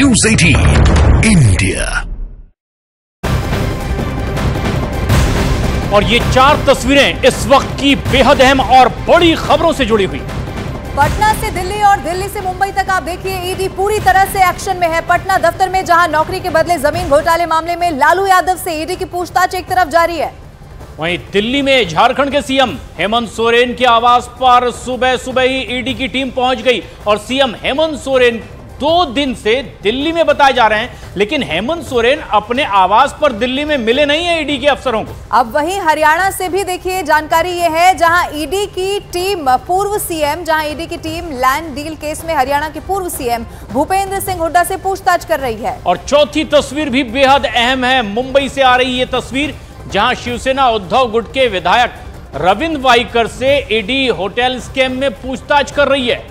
News 18 India. और ये चार तस्वीरें इस वक्त की बेहद अहम और बड़ी खबरों से जुड़ी हुई। पटना से दिल्ली और दिल्ली से मुंबई तक आप देखिए, ईडी पूरी तरह से एक्शन में है। पटना दफ्तर में जहां नौकरी के बदले जमीन घोटाले मामले में लालू यादव से ईडी की पूछताछ एक तरफ जारी है, वहीं दिल्ली में झारखंड के सीएम हेमंत सोरेन के आवास पर सुबह सुबह ही ईडी की टीम पहुंच गई। और सीएम हेमंत सोरेन 2 दिन से दिल्ली में बताए जा रहे हैं, लेकिन हेमंत सोरेन अपने आवास पर दिल्ली में मिले नहीं है ईडी के अफसरों को। अब वहीं हरियाणा से भी देखिए जानकारी ये है, जहां ईडी की टीम ईडी की टीम लैंड डील केस में हरियाणा के पूर्व सीएम भूपेंद्र सिंह हुड्डा से पूछताछ कर रही है। और चौथी तस्वीर भी बेहद अहम है। मुंबई से आ रही ये तस्वीर, जहां शिवसेना उद्धव गुट के विधायक रविंद्र वाइकर से ईडी होटल स्कैम में पूछताछ कर रही है।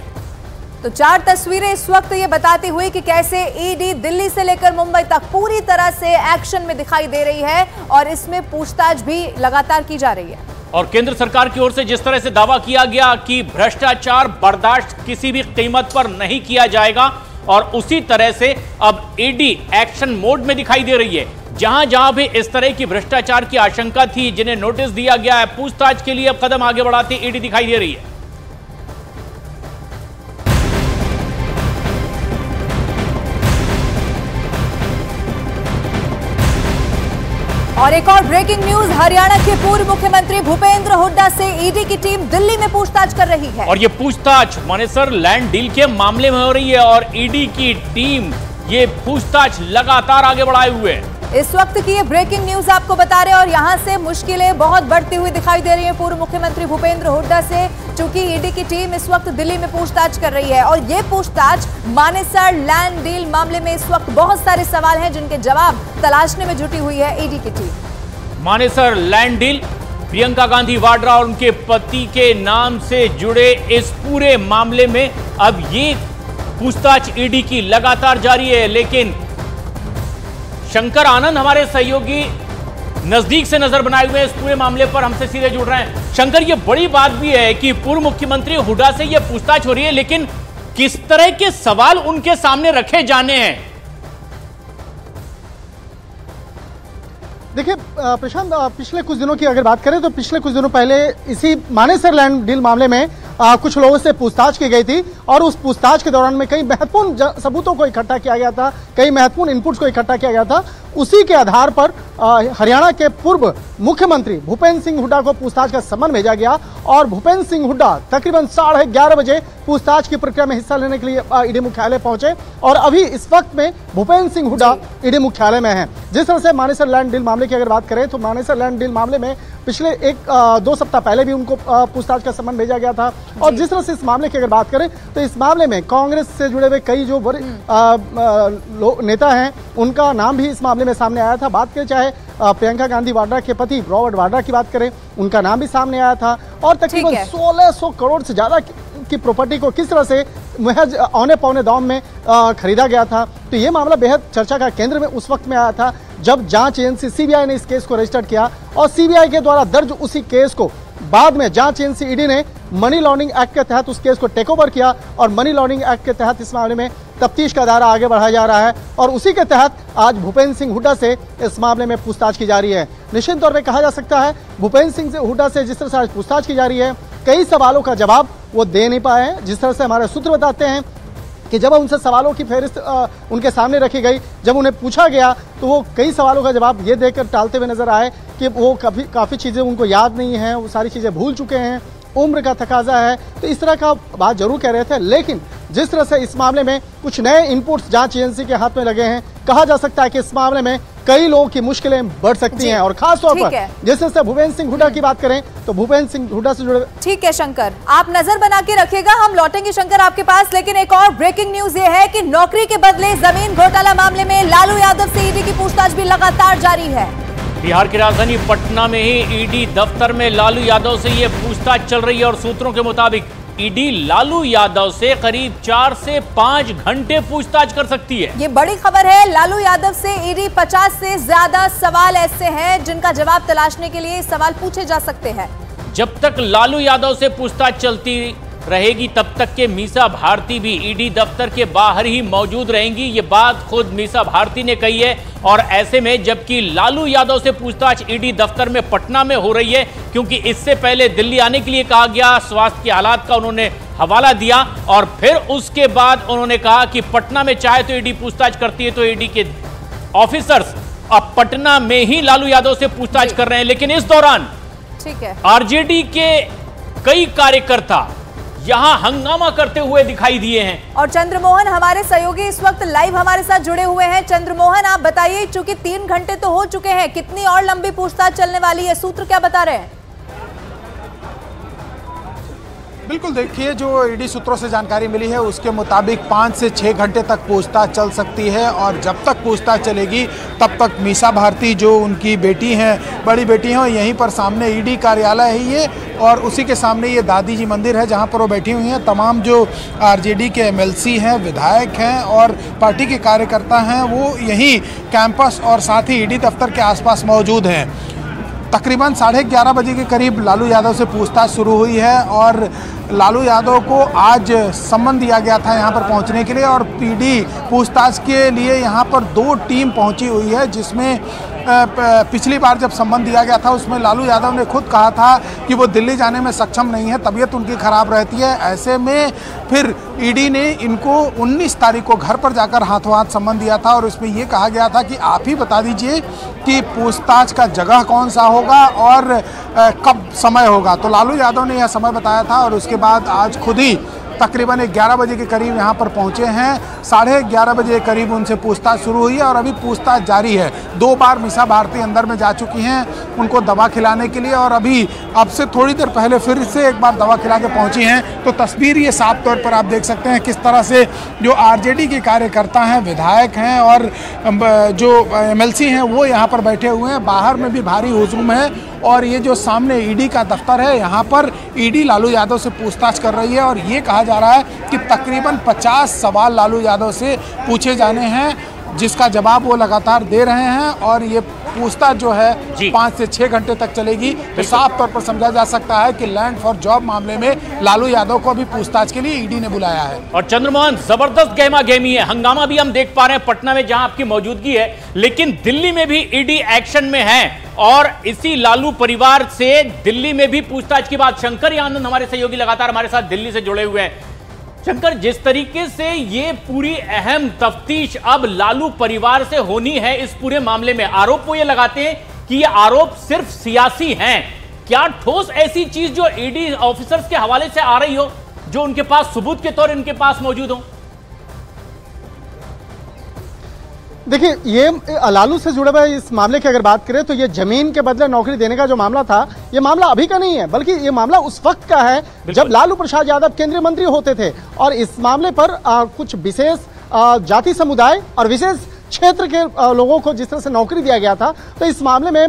तो 4 तस्वीरें इस वक्त ये बताती हुई कि कैसे ईडी दिल्ली से लेकर मुंबई तक पूरी तरह से एक्शन में दिखाई दे रही है और इसमें पूछताछ भी लगातार की जा रही है। और केंद्र सरकार की ओर से जिस तरह से दावा किया गया कि भ्रष्टाचार बर्दाश्त किसी भी कीमत पर नहीं किया जाएगा, और उसी तरह से अब ईडी एक्शन मोड में दिखाई दे रही है। जहां जहां भी इस तरह की भ्रष्टाचार की आशंका थी, जिन्हें नोटिस दिया गया है, पूछताछ के लिए अब कदम आगे बढ़ाती ईडी दिखाई दे रही है। और एक और ब्रेकिंग न्यूज, हरियाणा के पूर्व मुख्यमंत्री भूपेंद्र हुड्डा से ईडी की टीम दिल्ली में पूछताछ कर रही है। और ये पूछताछ मानेसर लैंड डील के मामले में हो रही है और ईडी की टीम ये पूछताछ लगातार आगे बढ़ाए हुए है। इस वक्त की ये ब्रेकिंग न्यूज आपको बता रहे हैं और यहां से मुश्किलें बहुत बढ़ती हुई दिखाई दे रही हैं पूर्व मुख्यमंत्री भूपेंद्र हुड्डा से, चूंकि ईडी की टीम इस वक्त दिल्ली में पूछताछ कर रही है। और ये पूछताछ मानेसर लैंड डील मामले में इस वक्त बहुत सारे सवाल हैं जिनके जवाब तलाशने में जुटी हुई है ईडी की team. Manesar land deal, Priyanka Gandhi Vadra और उनके पति के नाम से जुड़े इस पूरे मामले में अब ये पूछताछ ईडी की लगातार जारी है। लेकिन शंकर आनंद हमारे सहयोगी नजदीक से नजर बनाए हुए इस पूरे मामले पर हमसे सीधे जुड़ रहे हैं। शंकर, ये बड़ी बात भी है कि पूर्व मुख्यमंत्री हुड्डा से ये पूछताछ हो रही है, लेकिन किस तरह के सवाल उनके सामने रखे जाने हैं? देखिए प्रशांत, पिछले कुछ दिनों की अगर बात करें तो पिछले कुछ दिनों पहले इसी मानेसर लैंड डील मामले में कुछ लोगों से पूछताछ की गई थी और उस पूछताछ के दौरान में कई महत्वपूर्ण सबूतों को इकट्ठा किया गया था, कई महत्वपूर्ण इनपुट्स को इकट्ठा किया गया था। उसी के आधार पर हरियाणा के पूर्व मुख्यमंत्री भूपेंद्र सिंह हुड्डा को पूछताछ का सम्मन भेजा गया और भूपेंद्र सिंह हुड्डा तकरीबन 11:30 बजे पूछताछ की प्रक्रिया में हिस्सा लेने के लिए ईडी मुख्यालय पहुंचे और अभी इस वक्त में भूपेंद्र सिंह हुड्डा ईडी मुख्यालय में हैं। जिस तरह से मानेसर लैंड डील मामले की अगर बात करें तो मानेसर लैंड डील मामले में पिछले 2 सप्ताह पहले भी उनको पूछताछ का सम्मन भेजा गया था। और जिस तरह से इस मामले की अगर बात करें तो इस मामले में कांग्रेस से जुड़े हुए कई जो नेता हैं उनका नाम भी इस मामले में सामने आया था। बात करें चाहे प्रियंका गांधी वाड्रा के पति रॉबर्ट वाड्रा की बात करें, उनका नाम भी सामने आया था। और तकरीबन 1600 करोड़ से ज्यादा की प्रॉपर्टी को किस तरह से महज औने पौने दाम में खरीदा गया था। तो ये मामला बेहद चर्चा का केंद्र में उस वक्त में आया था जब जांच एजेंसी सीबीआई ने इस केस को रजिस्टर किया और सीबीआई के द्वारा दर्ज उसी केस को बाद में जांच एजेंसी ईडी ने मनी लॉन्ड्रिंग एक्ट के तहत उस केस को टेक ओवर किया और मनी लॉन्ड्रिंग एक्ट के तहत इस मामले में तफ्तीश का दायरा आगे बढ़ाया जा रहा है और उसी के तहत आज भूपेंद्र सिंह हुड्डा से इस मामले में पूछताछ की जा रही है। निश्चित तौर पर कहा जा सकता है भूपेंद्र सिंह हुड्डा से जिस तरह से आज पूछताछ की जा रही है, कई सवालों का जवाब वो दे नहीं पाए हैं। जिस तरह से हमारे सूत्र बताते हैं कि जब उनसे सवालों की फेहरिस्त उनके सामने रखी गई, जब उन्हें पूछा गया तो वो कई सवालों का जवाब ये देकर टालते हुए नजर आए कि वो काफ़ी चीज़ें उनको याद नहीं है, वो सारी चीज़ें भूल चुके हैं, उम्र का तकाजा है। तो इस तरह का बात जरूर कह रहे थे, लेकिन जिस तरह से इस मामले में कुछ नए इनपुट्स जांच एजेंसी के हाथ में लगे हैं, कहा जा सकता है कि इस मामले में कई लोगों की मुश्किलें बढ़ सकती हैं। और खास तौर पर जिस तरह से भूपेंद्र सिंह हुड्डा की बात करें तो भूपेंद्र सिंह हुड्डा से जुड़े। ठीक है शंकर, आप नजर बना के रखिएगा, हम लौटेंगे शंकर आपके पास। लेकिन एक और ब्रेकिंग न्यूज ये है कि नौकरी के बदले जमीन घोटाला मामले में लालू यादव से ईडी की पूछताछ भी लगातार जारी है। बिहार की राजधानी पटना में ही ईडी दफ्तर में लालू यादव से ये पूछताछ चल रही है और सूत्रों के मुताबिक ईडी लालू यादव से करीब 4 से 5 घंटे पूछताछ कर सकती है। ये बड़ी खबर है। लालू यादव से ईडी 50 से ज्यादा सवाल ऐसे हैं जिनका जवाब तलाशने के लिए सवाल पूछे जा सकते हैं। जब तक लालू यादव से पूछताछ चलती रहेगी तब तक के मीसा भारती भी ईडी दफ्तर के बाहर ही मौजूद रहेंगी। ये बात खुद मीसा भारती ने कही है। और ऐसे में जबकि लालू यादव से पूछताछ ईडी दफ्तर में पटना में हो रही है, क्योंकि इससे पहले दिल्ली आने के लिए कहा गया, स्वास्थ्य के हालात का उन्होंने हवाला दिया और फिर उसके बाद उन्होंने कहा कि पटना में चाहे तो ईडी पूछताछ करती है। तो ईडी के ऑफिसर्स अब पटना में ही लालू यादव से पूछताछ कर रहे हैं। लेकिन इस दौरान ठीक है, आरजेडी के कई कार्यकर्ता यहां हंगामा करते हुए दिखाई दिए हैं। और चंद्रमोहन हमारे सहयोगी इस वक्त लाइव हमारे साथ जुड़े हुए हैं। चंद्रमोहन, आप बताइए, चूंकि 3 घंटे तो हो चुके हैं, कितनी और लंबी पूछताछ चलने वाली है? सूत्र क्या बता रहे हैं? बिल्कुल, देखिए, जो ईडी सूत्रों से जानकारी मिली है उसके मुताबिक 5 से 6 घंटे तक पूछताछ चल सकती है। और जब तक पूछताछ चलेगी तब तक मीसा भारती, जो उनकी बेटी हैं, बड़ी बेटी हैं, यहीं पर सामने ईडी कार्यालय है ये, और उसी के सामने ये दादी जी मंदिर है जहां पर वो बैठी हुई हैं। तमाम जो आरजेडी के एमएलसी हैं, विधायक हैं और पार्टी के कार्यकर्ता हैं, वो यहीं कैंपस और साथ ही ईडी दफ्तर के आसपास मौजूद हैं। तकरीबन 11:30 बजे के करीब लालू यादव से पूछताछ शुरू हुई है और लालू यादव को आज सम्मन दिया गया था यहाँ पर पहुँचने के लिए। और पीडी पूछताछ के लिए यहाँ पर 2 टीम पहुँची हुई है, जिसमें पिछली बार जब सम्मन दिया गया था उसमें लालू यादव ने खुद कहा था कि वो दिल्ली जाने में सक्षम नहीं है, तबीयत उनकी खराब रहती है। ऐसे में फिर ईडी ने इनको 19 तारीख को घर पर जाकर हाथों हाथ सम्मन दिया था और उसमें ये कहा गया था कि आप ही बता दीजिए कि पूछताछ का जगह कौन सा होगा और कब समय होगा। तो लालू यादव ने यह समय बताया था और उसके बाद आज खुद ही तकरीबन 11 बजे के करीब यहाँ पर पहुँचे हैं। 11:30 बजे के करीब उनसे पूछताछ शुरू हुई है और अभी पूछताछ जारी है। 2 बार मीसा भारती अंदर में जा चुकी हैं उनको दवा खिलाने के लिए और अभी अब से थोड़ी देर पहले फिर से एक बार दवा खिला के पहुँची हैं। तो तस्वीर ये साफ तौर पर आप देख सकते हैं किस तरह से जो आरजेडी के कार्यकर्ता हैं, विधायक हैं और जो एमएलसी हैं वो यहाँ पर बैठे हुए हैं। बाहर में भी भारी हुजूम है और ये जो सामने ईडी का दफ्तर है, यहाँ पर ईडी लालू यादव से पूछताछ कर रही है और ये कहा जा रहा है कि तकरीबन 50 सवाल लालू यादव से पूछे जाने हैं, जिसका जवाब वो लगातार दे रहे हैं। और ये पूछताछ जो है 5 से 6 घंटे तक चलेगी। तो साफ तौर पर समझा जा सकता है कि लैंड फॉर जॉब मामले में लालू यादव को अभी पूछताछ के लिए ईडी ने बुलाया है। और चंद्रमोहन, जबरदस्त गहमा गहमी है, हंगामा भी हम देख पा रहे हैं पटना में जहां आपकी मौजूदगी है, लेकिन दिल्ली में भी ईडी एक्शन में है और इसी लालू परिवार से दिल्ली में भी पूछताछ की बात। शंकर आनंद हमारे सहयोगी लगातार हमारे साथ दिल्ली से जुड़े हुए हैं। शंकर, जिस तरीके से ये पूरी अहम तफ्तीश अब लालू परिवार से होनी है इस पूरे मामले में, आरोप वो ये लगाते हैं कि ये आरोप सिर्फ सियासी हैं। क्या ठोस ऐसी चीज जो ईडी ऑफिसर्स के हवाले से आ रही हो, जो उनके पास सबूत के तौर इनके पास मौजूद हो? देखिए, ये लालू से जुड़े हुए इस मामले की अगर बात करें तो ये जमीन के बदले नौकरी देने का जो मामला था, ये मामला अभी का नहीं है, बल्कि ये मामला उस वक्त का है जब लालू प्रसाद यादव केंद्रीय मंत्री होते थे। और इस मामले पर कुछ विशेष जाति समुदाय और विशेष क्षेत्र के लोगों को जिस तरह से नौकरी दिया गया था, तो इस मामले में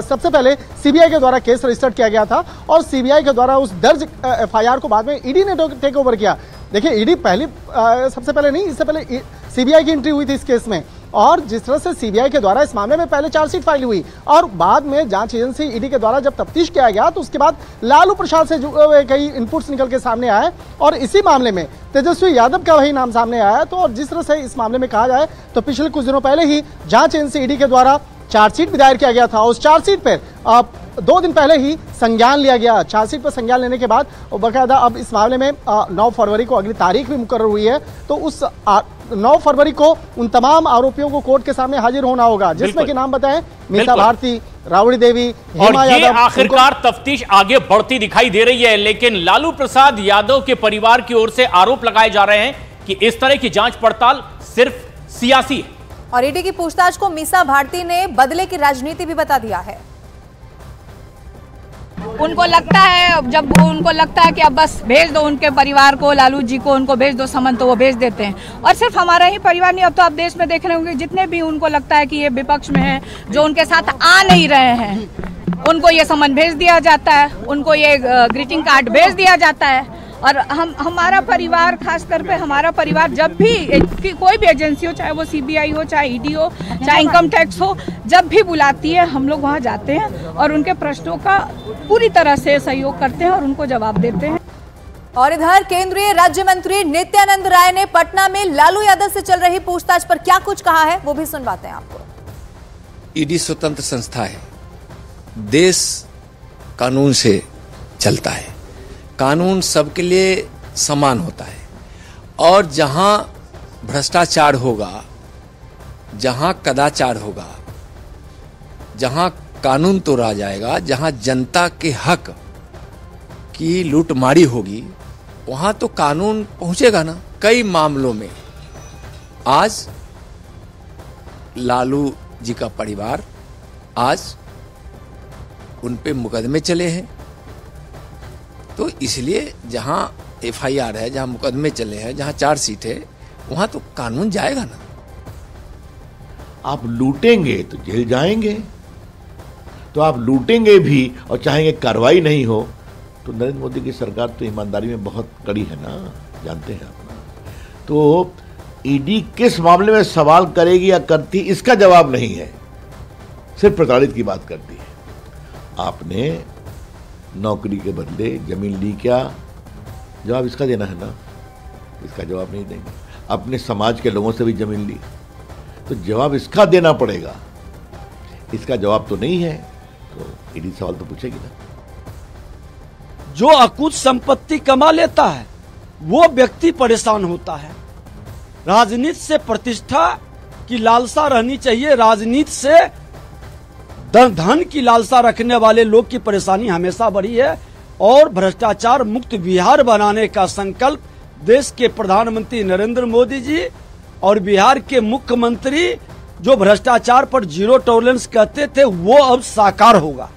सबसे पहले सीबीआई के द्वारा केस रजिस्टर्ड किया गया था और सीबीआई के द्वारा उस दर्ज एफआईआर को बाद में ईडी ने टेक ओवर किया। देखिए, ईडी सबसे पहले नहीं, इससे पहले सीबीआई की एंट्री हुई थी इस केस में और जिस तरह से सीबीआई के द्वारा इस मामले में पहले चार्जशीट फाइल हुई और बाद में जांच एजेंसी ईडी के द्वारा जब तफ्तीश किया गया तो उसके बाद लालू प्रसाद से जुड़े हुए कई इनपुट्स निकल के सामने आए और इसी मामले में तेजस्वी यादव का वही नाम सामने आया। तो और जिस तरह से इस मामले में कहा जाए तो पिछले कुछ दिनों पहले ही जांच एजेंसी ईडी के द्वारा चार्जशीट भी दायर किया गया था। उस चार्जशीट पर 2 दिन पहले ही संज्ञान लिया गया। चार्जशीट पर संज्ञान लेने के बाद बाकायदा अब इस मामले में 9 फरवरी को अगली तारीख भी मुकर्रर हुई है। तो उस 9 फरवरी को उन तमाम आरोपियों को कोर्ट के सामने हाजिर होना होगा, जिसमें कि नाम बताएं मीसा भारती, राबड़ी देवी, और ये आखिरकार तफ्तीश आगे बढ़ती दिखाई दे रही है। लेकिन लालू प्रसाद यादव के परिवार की ओर से आरोप लगाए जा रहे हैं कि इस तरह की जांच पड़ताल सिर्फ सियासी है। और ईडी की पूछताछ को मीसा भारती ने बदले की राजनीति भी बता दिया है। उनको लगता है, जब उनको लगता है कि अब बस भेज दो उनके परिवार को, लालू जी को उनको भेज दो समन, तो वो भेज देते हैं। और सिर्फ हमारा ही परिवार नहीं, अब तो आप देश में देख रहे होंगे जितने भी उनको लगता है कि ये विपक्ष में है, जो उनके साथ आ नहीं रहे हैं, उनको ये समन भेज दिया जाता है, उनको ये ग्रीटिंग कार्ड भेज दिया जाता है। और हमारा परिवार, खासकर पे हमारा परिवार, जब भी कोई भी एजेंसी हो, चाहे वो सीबीआई हो, चाहे ईडी हो, चाहे इनकम टैक्स हो, जब भी बुलाती है हम लोग वहाँ जाते हैं और उनके प्रश्नों का पूरी तरह से सहयोग करते हैं और उनको जवाब देते हैं। और इधर केंद्रीय राज्य मंत्री नित्यानंद राय ने पटना में लालू यादव से चल रही पूछताछ पर क्या कुछ कहा है, वो भी सुनवाते हैं आपको। ईडी स्वतंत्र संस्था है, देश कानून से चलता है, कानून सबके लिए समान होता है और जहां भ्रष्टाचार होगा, जहां कदाचार होगा, जहां कानून तोड़ा जाएगा, जहां जनता के हक की लूटमारी होगी, वहां तो कानून पहुंचेगा ना। कई मामलों में आज लालू जी का परिवार, आज उन पे मुकदमे चले हैं, तो इसलिए जहां एफआईआर है, जहां मुकदमे चले हैं, जहां चार्जशीट है, वहां तो कानून जाएगा ना। आप लूटेंगे तो जेल जाएंगे, तो आप लूटेंगे भी और चाहेंगे कार्रवाई नहीं हो, तो नरेंद्र मोदी की सरकार तो ईमानदारी में बहुत कड़ी है ना, जानते हैं आप ना। तो ईडी किस मामले में सवाल करेगी या करती, इसका जवाब नहीं है, सिर्फ प्रताड़ित की बात करती है। आपने नौकरी के बदले जमीन ली, क्या जवाब इसका देना है ना, इसका जवाब नहीं देंगे। अपने समाज के लोगों से भी जमीन ली, तो जवाब इसका देना पड़ेगा, इसका जवाब तो नहीं है, तो ईडी सवाल तो पूछेगी ना। जो अकुत संपत्ति कमा लेता है वो व्यक्ति परेशान होता है। राजनीति से प्रतिष्ठा की लालसा रहनी चाहिए, राजनीति से धन की लालसा रखने वाले लोग की परेशानी हमेशा बढ़ी है और भ्रष्टाचार मुक्त बिहार बनाने का संकल्प देश के प्रधानमंत्री नरेंद्र मोदी जी और बिहार के मुख्यमंत्री जो भ्रष्टाचार पर जीरो टॉलरेंस कहते थे, वो अब साकार होगा।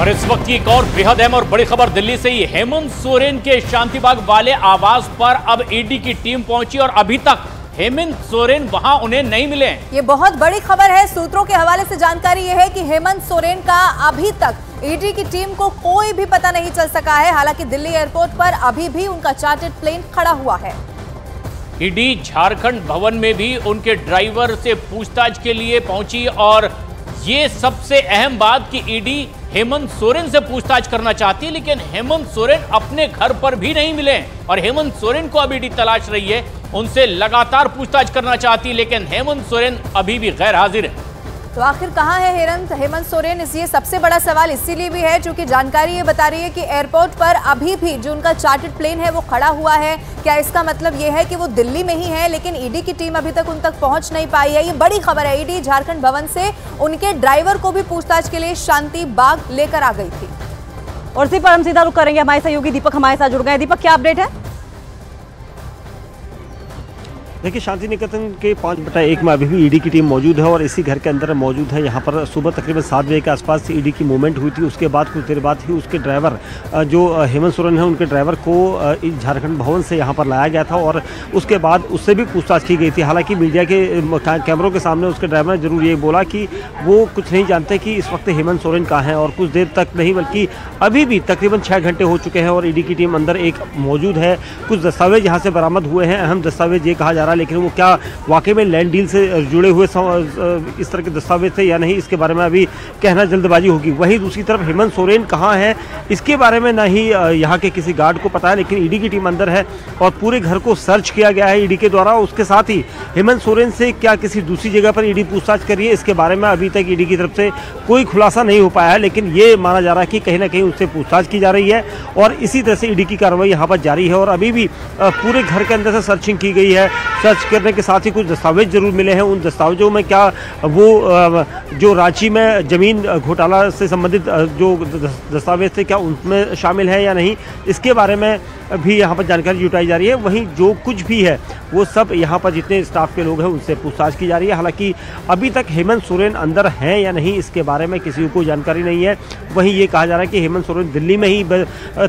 और इस वक्त की एक और बेहद अहम और बड़ी खबर दिल्ली से ही। हेमंत सोरेन के शांतिबाग वाले आवास पर अब ईडी की टीम पहुंची और अभी तक हेमंत सोरेन वहां उन्हें नहीं मिले। ये बहुत बड़ी खबर है। सूत्रों के हवाले से जानकारी यह है कि हेमंत सोरेन का अभी तक ईडी की टीम को कोई भी पता नहीं चल सका है। हालांकि दिल्ली एयरपोर्ट पर अभी भी उनका चार्टर्ड प्लेन खड़ा हुआ है। ईडी झारखंड भवन में भी उनके ड्राइवर से पूछताछ के लिए पहुंची और ये सबसे अहम बात कि ईडी हेमंत सोरेन से पूछताछ करना चाहती है, लेकिन हेमंत सोरेन अपने घर पर भी नहीं मिले और हेमंत सोरेन को अब ईडी तलाश रही है। उनसे लगातार पूछताछ करना चाहती है, लेकिन हेमंत सोरेन अभी भी गैर हाजिर है। तो आखिर कहां है हेमंत सोरेन, ये सबसे बड़ा सवाल इसीलिए भी है क्योंकि जानकारी ये बता रही है कि एयरपोर्ट पर अभी भी जो उनका चार्टर्ड प्लेन है वो खड़ा हुआ है। क्या इसका मतलब ये है कि वो दिल्ली में ही है, लेकिन ईडी की टीम अभी तक उन तक पहुंच नहीं पाई है। ये बड़ी खबर है। ईडी झारखंड भवन से उनके ड्राइवर को भी पूछताछ के लिए शांति बाग लेकर आ गई थी। और इसी पर हम सीधा रुख करेंगे। हमारे सहयोगी दीपक हमारे साथ जुड़ गए। दीपक, क्या अपडेट है? देखिए, शांति निकेतन के 5/1 में अभी भी ईडी की टीम मौजूद है और इसी घर के अंदर मौजूद है। यहाँ पर सुबह तकरीबन 7 बजे के आसपास ईडी की मूवमेंट हुई थी। उसके बाद कुछ देर बाद ही उसके ड्राइवर जो हेमंत सोरेन है, उनके ड्राइवर को झारखंड भवन से यहाँ पर लाया गया था और उसके बाद उससे भी पूछताछ की गई थी। हालांकि मीडिया के कैमरों के सामने उसके ड्राइवर ने जरूर ये बोला कि वो कुछ नहीं जानते कि इस वक्त हेमंत सोरेन कहाँ हैं और कुछ देर तक नहीं बल्कि अभी भी तकरीबन 6 घंटे हो चुके हैं और ईडी की टीम अंदर एक मौजूद है। कुछ दस्तावेज यहाँ से बरामद हुए हैं, अहम दस्तावेज ये कहा जा रहा है, लेकिन वो क्या वाकई में लैंड डील से जुड़े हुए इस तरह के दस्तावेज थे या नहीं, इसके बारे में अभी कहना जल्दबाजी होगी। वहीं दूसरी तरफ हेमंत सोरेन कहाँ है, इसके बारे में ना ही यहाँ के किसी गार्ड को पता है, लेकिन ईडी की टीम अंदर है और पूरे घर को सर्च किया गया है ईडी के द्वारा। उसके साथ ही हेमंत सोरेन से क्या किसी दूसरी जगह पर ईडी पूछताछ करी है, इसके बारे में अभी तक ईडी की तरफ से कोई खुलासा नहीं हो पाया है, लेकिन ये माना जा रहा है कि कहीं ना कहीं उससे पूछताछ की जा रही है और इसी तरह से ईडी की कार्रवाई यहाँ पर जारी है। और अभी भी पूरे घर के अंदर से सर्चिंग की गई है। सर्च करने के साथ ही कुछ दस्तावेज जरूर मिले हैं। उन दस्तावेजों में क्या वो जो रांची में जमीन घोटाला से संबंधित जो दस्तावेज थे क्या उनमें शामिल है या नहीं, इसके बारे में भी यहाँ पर जानकारी जुटाई जा रही है। वहीं जो कुछ भी है वो सब यहाँ पर जितने स्टाफ के लोग हैं उनसे पूछताछ की जा रही है। हालांकि अभी तक हेमंत सोरेन अंदर हैं या नहीं, इसके बारे में किसी को जानकारी नहीं है। वहीं ये कहा जा रहा है कि हेमंत सोरेन दिल्ली में ही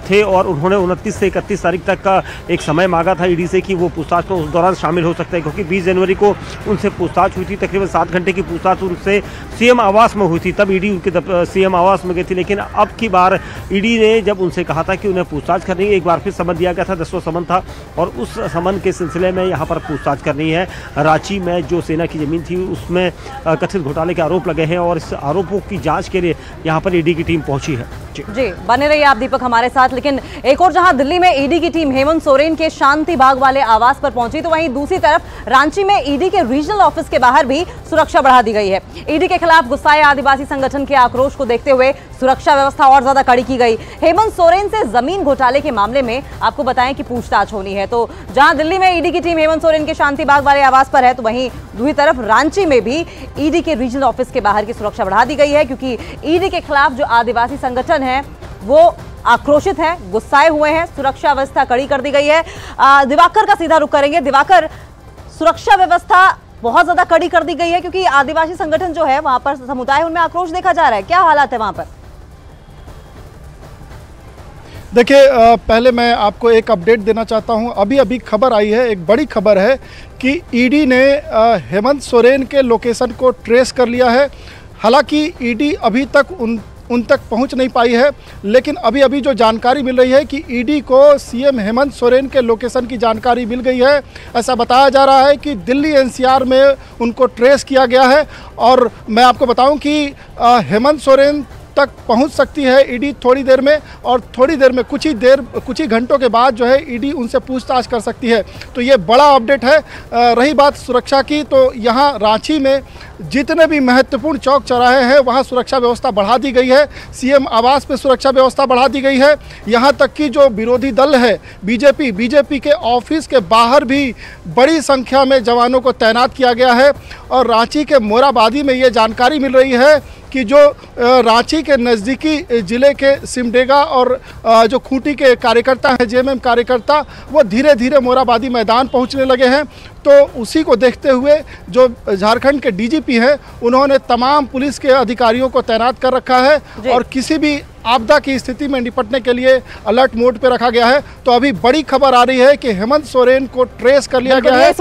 थे और उन्होंने 29 से 31 तारीख तक का एक समय मांगा था ईडी से कि वो पूछताछ में उस दौरान शामिल हो सकते हैं, क्योंकि 20 जनवरी को उनसे पूछताछ हुई थी। तकरीबन 7 घंटे की पूछताछ उनसे सीएम आवास में हुई थी, तब ईडी उनके सीएम आवास में गई थी। लेकिन अब की बार ईडी ने जब उनसे कहा था कि उन्हें पूछताछ करनी है, एक बार फिर समझ समन दिया गया था, 10वां समन था और उस समन के सिलसिले में यहाँ पर पूछताछ करनी है। रांची में जो सेना की ज़मीन थी उसमें कथित घोटाले के आरोप लगे हैं और इस आरोपों की जाँच के लिए यहाँ पर ईडी की टीम पहुँची है। जी बने रहिए आप दीपक हमारे साथ। लेकिन एक और जहां दिल्ली में ईडी की टीम हेमंत सोरेन के शांति बाग वाले आवास पर पहुंची, तो वहीं दूसरी तरफ रांची में ईडी के रीजनल ऑफिस के बाहर भी सुरक्षा बढ़ा दी गई है। ईडी के खिलाफ गुस्साए आदिवासी संगठन के आक्रोश को देखते हुए सुरक्षा व्यवस्था और ज्यादा कड़ी की गई। हेमंत सोरेन से जमीन घोटाले के मामले में आपको बताएं कि पूछताछ होनी है। तो जहां दिल्ली में ईडी की टीम हेमंत सोरेन के शांति बाग वाले आवास पर है, तो वहीं दूसरी तरफ रांची में भी ईडी के रीजनल ऑफिस के बाहर की सुरक्षा बढ़ा दी गई है, क्योंकि ईडी के खिलाफ जो आदिवासी संगठन है वो आक्रोशित है, गुस्साए हुए हैं। सुरक्षा व्यवस्था कड़ी कर दी गई है। दिवाकर का सीधा रुख करेंगे। दिवाकर, सुरक्षा व्यवस्था बहुत ज्यादा कड़ी कर दी गई है क्योंकि आदिवासी संगठन जो है वहां पर समुदाय, उनमें आक्रोश देखा जा रहा है। क्या हालात है वहां पर? देखिए, पहले मैं आपको एक अपडेट देना चाहता हूं। अभी खबर आई है, एक बड़ी खबर है कि ईडी ने हेमंत सोरेन के लोकेशन को ट्रेस कर लिया है। हालांकि ईडी अभी तक उन तक पहुंच नहीं पाई है, लेकिन अभी जो जानकारी मिल रही है कि ईडी को सीएम हेमंत सोरेन के लोकेशन की जानकारी मिल गई है। ऐसा बताया जा रहा है कि दिल्ली एनसीआर में उनको ट्रेस किया गया है। और मैं आपको बताऊं कि हेमंत सोरेन तक पहुंच सकती है ईडी थोड़ी देर में, और थोड़ी देर में कुछ ही घंटों के बाद जो है ईडी उनसे पूछताछ कर सकती है। तो ये बड़ा अपडेट है। रही बात सुरक्षा की, तो यहाँ रांची में जितने भी महत्वपूर्ण चौक चौराहे हैं वहाँ सुरक्षा व्यवस्था बढ़ा दी गई है। सीएम आवास पे सुरक्षा व्यवस्था बढ़ा दी गई है। यहाँ तक कि जो विरोधी दल है बीजेपी के ऑफिस के बाहर भी बड़ी संख्या में जवानों को तैनात किया गया है। और रांची के मोराबादी में ये जानकारी मिल रही है कि जो रांची के नज़दीकी ज़िले के सिमडेगा और जो खूंटी के कार्यकर्ता हैं, जेएमएम कार्यकर्ता, वो धीरे धीरे मोराबादी मैदान पहुंचने लगे हैं। तो उसी को देखते हुए जो झारखंड के डीजीपी हैं उन्होंने तमाम पुलिस के अधिकारियों को तैनात कर रखा है और किसी भी आपदा की स्थिति में निपटने के लिए अलर्ट मोड पे रखा गया है। तो अभी बड़ी खबर आ रही है कि हेमंत सोरेन को ट्रेस कर लिया गया है।